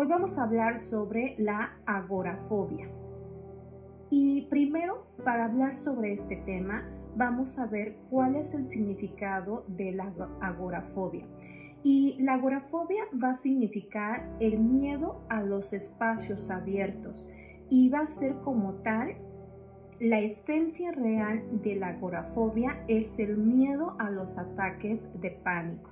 Hoy vamos a hablar sobre la agorafobia. Y primero, para hablar sobre este tema, vamos a ver cuál es el significado de la agorafobia. Y la agorafobia va a significar el miedo a los espacios abiertos y va a ser como tal, la esencia real de la agorafobia es el miedo a los ataques de pánico,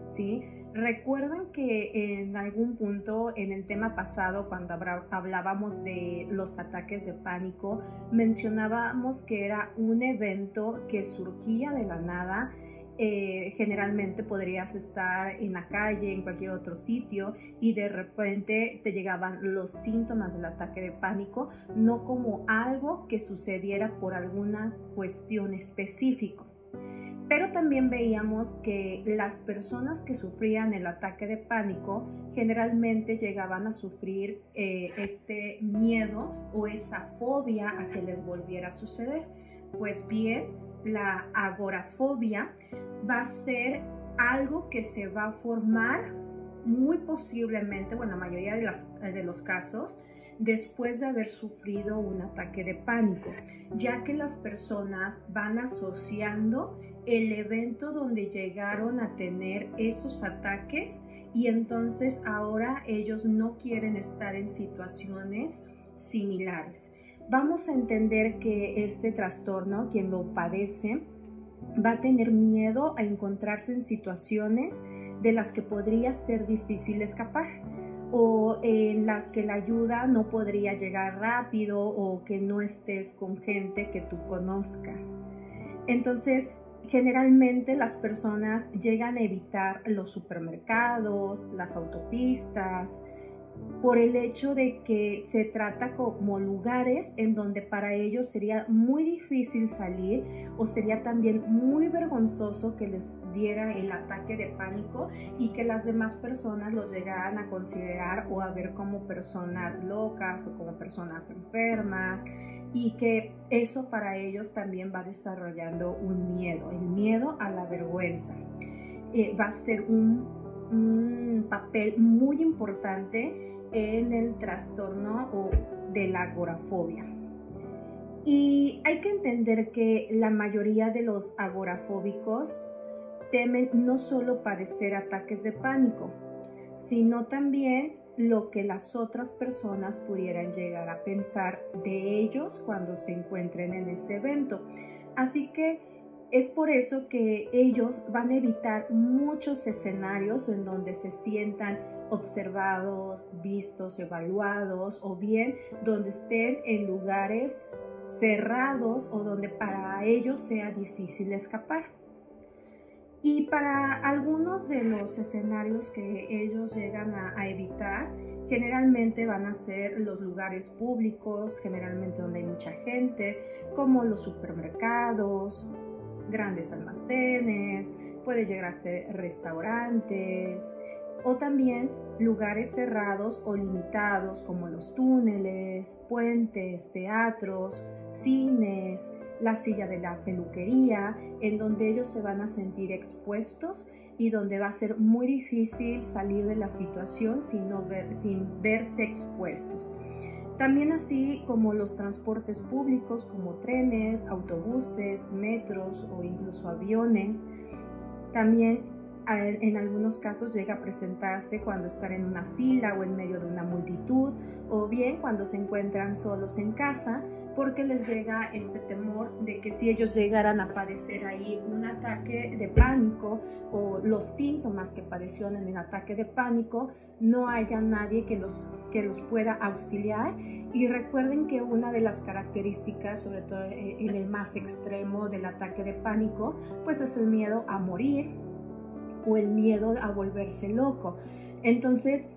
¿sí? Recuerdan que en algún punto en el tema pasado, cuando hablábamos de los ataques de pánico, mencionábamos que era un evento que surgía de la nada. Generalmente podrías estar en la calle, en cualquier otro sitio, y de repente te llegaban los síntomas del ataque de pánico, no como algo que sucediera por alguna cuestión específica. Pero también veíamos que las personas que sufrían el ataque de pánico generalmente llegaban a sufrir este miedo o esa fobia a que les volviera a suceder. Pues bien, la agorafobia va a ser algo que se va a formar muy posiblemente, bueno, la mayoría de los casos, después de haber sufrido un ataque de pánico, ya que las personas van asociando el evento donde llegaron a tener esos ataques y entonces ahora ellos no quieren estar en situaciones similares. Vamos a entender que este trastorno, quien lo padece, va a tener miedo a encontrarse en situaciones de las que podría ser difícil escapar, o en las que la ayuda no podría llegar rápido, o que no estés con gente que tú conozcas. Entonces, generalmente las personas llegan a evitar los supermercados, las autopistas, por el hecho de que se trata como lugares en donde para ellos sería muy difícil salir, o sería también muy vergonzoso que les diera el ataque de pánico y que las demás personas los llegaran a considerar o a ver como personas locas o como personas enfermas, y que eso para ellos también va desarrollando un miedo, el miedo a la vergüenza. Va a ser un papel muy importante en el trastorno de la agorafobia. Y hay que entender que la mayoría de los agorafóbicos temen no solo padecer ataques de pánico, sino también lo que las otras personas pudieran llegar a pensar de ellos cuando se encuentren en ese evento. Así que es por eso que ellos van a evitar muchos escenarios en donde se sientan observados, vistos, evaluados, o bien donde estén en lugares cerrados o donde para ellos sea difícil escapar. Y para algunos de los escenarios que ellos llegan a evitar, generalmente van a ser los lugares públicos, generalmente donde hay mucha gente, como los supermercados, grandes almacenes, puede llegar a ser restaurantes, o también lugares cerrados o limitados como los túneles, puentes, teatros, cines, la silla de la peluquería, en donde ellos se van a sentir expuestos y donde va a ser muy difícil salir de la situación sin verse expuestos. También así como los transportes públicos como trenes, autobuses, metros o incluso aviones. También en algunos casos llega a presentarse cuando están en una fila o en medio de una multitud, o bien cuando se encuentran solos en casa, porque les llega este temor de que si ellos llegaran a padecer ahí un ataque de pánico o los síntomas que padecieron en el ataque de pánico, no haya nadie que los pueda auxiliar. Y recuerden que una de las características, sobre todo en el más extremo del ataque de pánico, pues es el miedo a morir o el miedo a volverse loco. Entonces,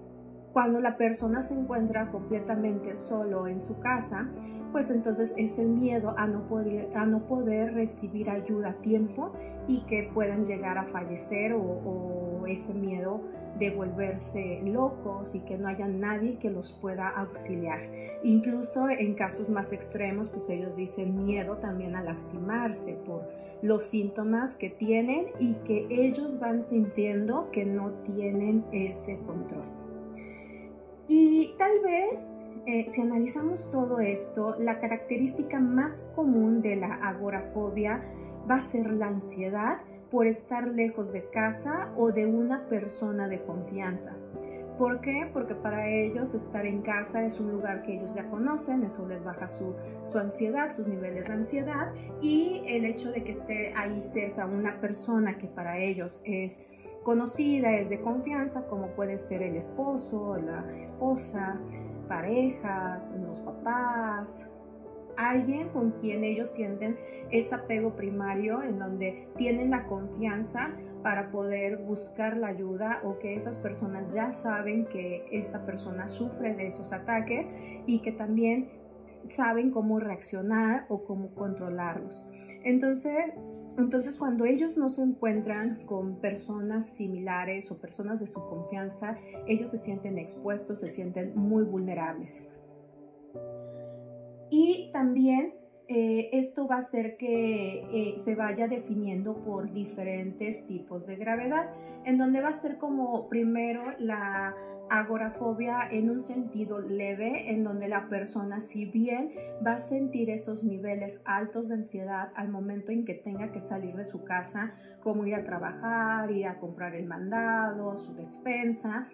cuando la persona se encuentra completamente solo en su casa, pues entonces es el miedo a no poder recibir ayuda a tiempo y que puedan llegar a fallecer, o ese miedo de volverse locos y que no haya nadie que los pueda auxiliar. Incluso en casos más extremos, pues ellos dicen miedo también a lastimarse por los síntomas que tienen y que ellos van sintiendo que no tienen ese control. Y tal vez, si analizamos todo esto, la característica más común de la agorafobia va a ser la ansiedad por estar lejos de casa o de una persona de confianza. ¿Por qué? Porque para ellos estar en casa es un lugar que ellos ya conocen, eso les baja su ansiedad, sus niveles de ansiedad, y el hecho de que esté ahí cerca una persona que para ellos es conocida, es de confianza, como puede ser el esposo, la esposa, parejas, los papás, alguien con quien ellos sienten ese apego primario, en donde tienen la confianza para poder buscar la ayuda, o que esas personas ya saben que esta persona sufre de esos ataques y que también saben cómo reaccionar o cómo controlarlos. Entonces, cuando ellos no se encuentran con personas similares o personas de su confianza, ellos se sienten expuestos, se sienten muy vulnerables. Y también esto va a hacer que se vaya definiendo por diferentes tipos de gravedad, en donde va a ser como primero la agorafobia en un sentido leve, en donde la persona, si bien va a sentir esos niveles altos de ansiedad al momento en que tenga que salir de su casa, como ir a trabajar, ir a comprar el mandado, su despensa,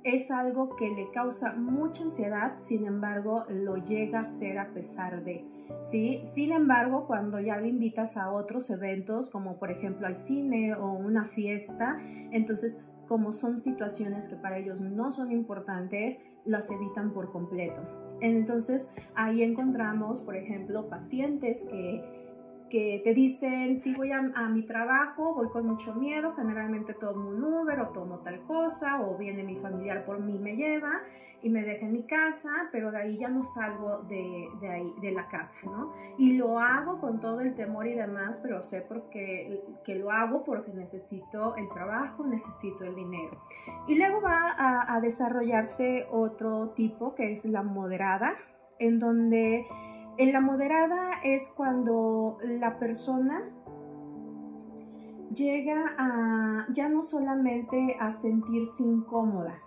es algo que le causa mucha ansiedad, sin embargo, lo llega a hacer a pesar de, ¿sí? Sin embargo, cuando ya le invitas a otros eventos, como por ejemplo al cine o una fiesta, entonces, como son situaciones que para ellos no son importantes, las evitan por completo. Entonces, ahí encontramos, por ejemplo, pacientes que te dicen, si voy a mi trabajo, voy con mucho miedo, generalmente tomo un Uber o tomo tal cosa, o viene mi familiar por mí, me lleva y me deja en mi casa, pero de ahí ya no salgo de la casa, ¿no? Y lo hago con todo el temor y demás, pero sé que lo hago porque necesito el trabajo, necesito el dinero. Y luego va a desarrollarse otro tipo, que es la moderada, en donde en la moderada es cuando la persona llega a ya no solamente a sentirse incómoda,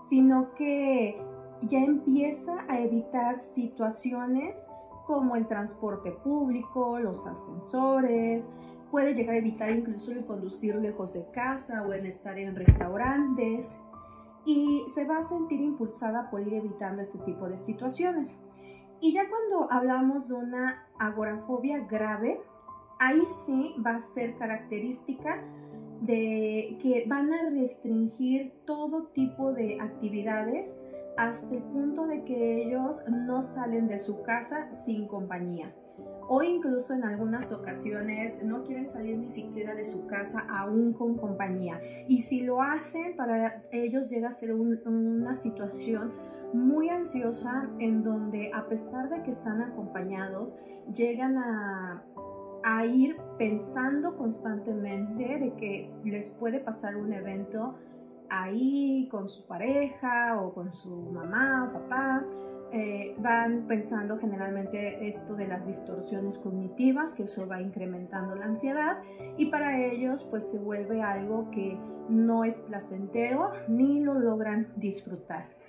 sino que ya empieza a evitar situaciones como el transporte público, los ascensores, puede llegar a evitar incluso el conducir lejos de casa o el estar en restaurantes, y se va a sentir impulsada por ir evitando este tipo de situaciones. Y ya cuando hablamos de una agorafobia grave, ahí sí va a ser característica de que van a restringir todo tipo de actividades hasta el punto de que ellos no salen de su casa sin compañía. O incluso en algunas ocasiones no quieren salir ni siquiera de su casa aún con compañía. Y si lo hacen, para ellos llega a ser una situación muy ansiosa, en donde a pesar de que están acompañados, llegan a ir pensando constantemente de que les puede pasar un evento ahí con su pareja o con su mamá o papá. Van pensando generalmente esto de las distorsiones cognitivas, que eso va incrementando la ansiedad, y para ellos pues se vuelve algo que no es placentero ni lo logran disfrutar.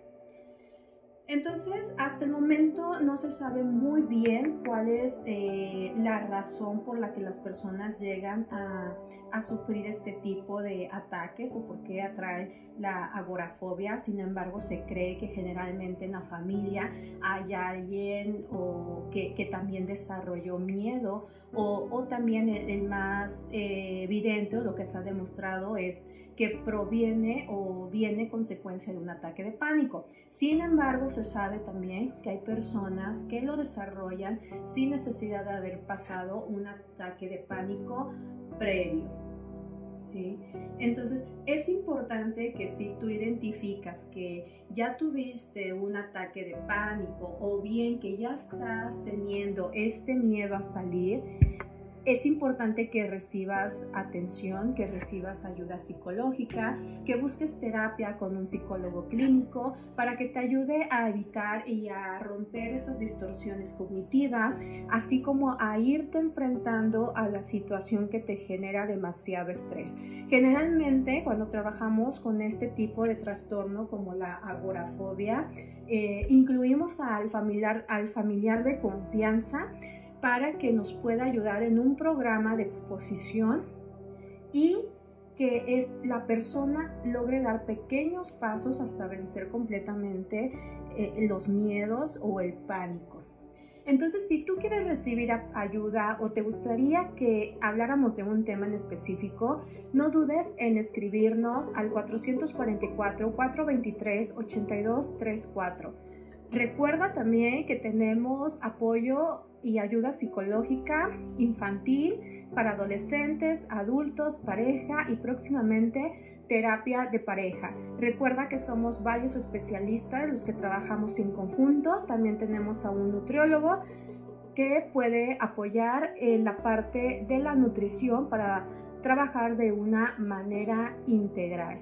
Entonces, hasta el momento no se sabe muy bien cuál es la razón por la que las personas llegan a sufrir este tipo de ataques o por qué atraen la agorafobia. Sin embargo, se cree que generalmente en la familia hay alguien que también desarrolló miedo, o también el más evidente, o lo que se ha demostrado, es que proviene o viene consecuencia de un ataque de pánico. Sin embargo, se sabe también que hay personas que lo desarrollan sin necesidad de haber pasado un ataque de pánico previo, ¿sí? Entonces, es importante que si tú identificas que ya tuviste un ataque de pánico, o bien que ya estás teniendo este miedo a salir, Es importante que recibas atención, que recibas ayuda psicológica, que busques terapia con un psicólogo clínico para que te ayude a evitar y a romper esas distorsiones cognitivas, así como a irte enfrentando a la situación que te genera demasiado estrés. Generalmente, cuando trabajamos con este tipo de trastorno como la agorafobia, incluimos al familiar de confianza para que nos pueda ayudar en un programa de exposición y que la persona logre dar pequeños pasos hasta vencer completamente los miedos o el pánico. Entonces, si tú quieres recibir ayuda o te gustaría que habláramos de un tema en específico, no dudes en escribirnos al 444-423-8234. Recuerda también que tenemos apoyo y ayuda psicológica infantil para adolescentes, adultos, pareja y próximamente terapia de pareja. Recuerda que somos varios especialistas los que trabajamos en conjunto. También tenemos a un nutriólogo que puede apoyar en la parte de la nutrición para trabajar de una manera integral.